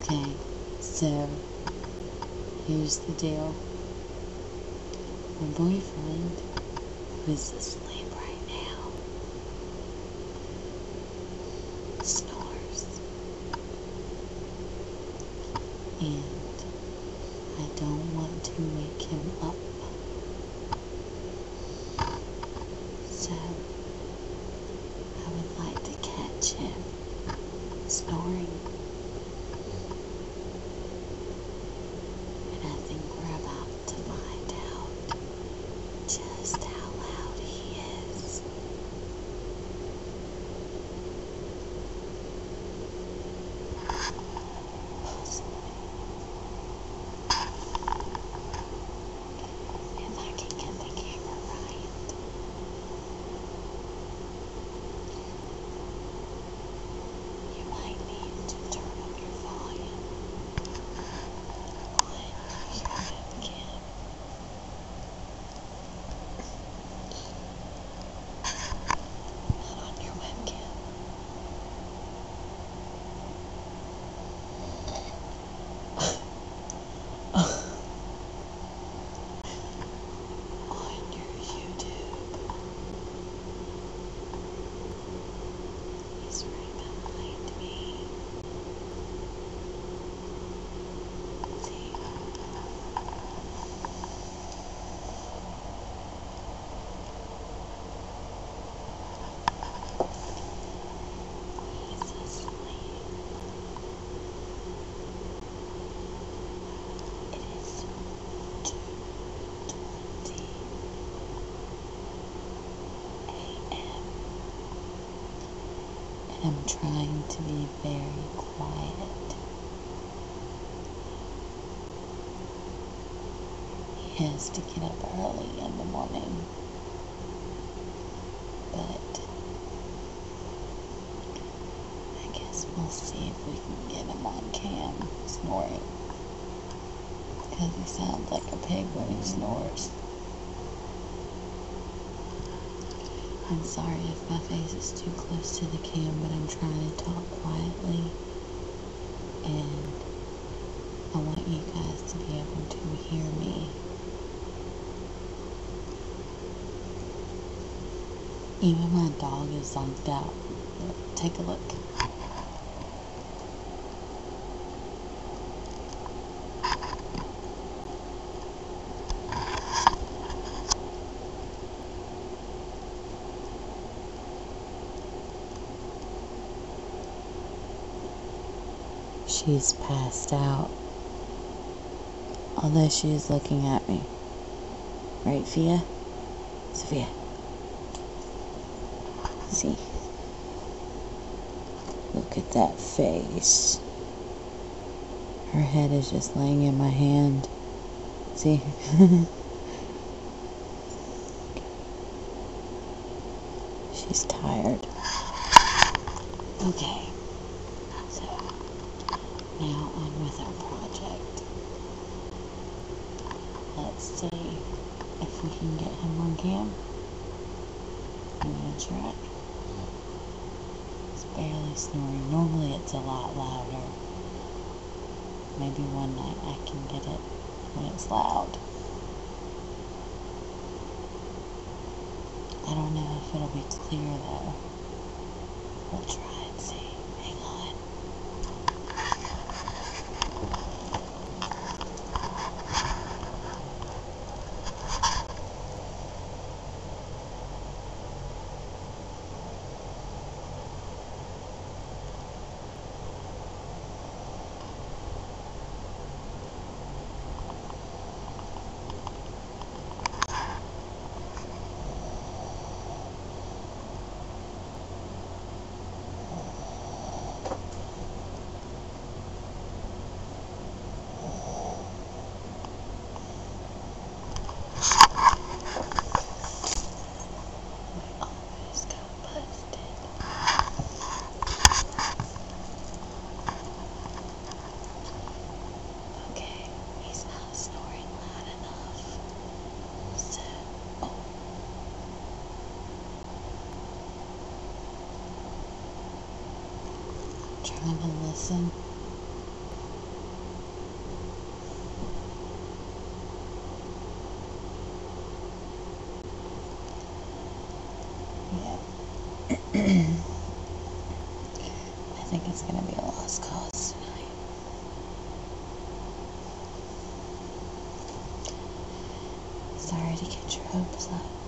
Okay, so here's the deal. My boyfriend, who is asleep right now, snores. And I don't want to wake him up. So I would like to catch him snoring. And I think we're about to find out just how loud he is. If I can get the camera right. You might need to turn up your volume on your webcam. Not on your webcam. On your YouTube. He's right behind me. See? He's asleep. It is 2:20 a.m. and I'm trying to be very quiet. He has to get up early in the morning, but I guess we'll see if we can get him on cam snoring, because he sounds like a pig when he snores. I'm sorry if my face is too close to the cam, but I'm trying to talk quietly, and I want you guys to be able to hear me. Even my dog is zonked out. Take a look. She's passed out, although she is looking at me. Right, Fia? Sophia? See? Look at that face. Her head is just laying in my hand. See? She's tired. Okay. So, now on with our project. Let's see if we can get him on cam. I'm gonna try. It's barely snoring. Normally it's a lot louder. Maybe one night I can get it when it's loud. I don't know if it'll be clear though. We'll try and see. Hang on. Trying to listen. yet. I think it's going to be a lost cause tonight. Sorry to get your hopes up.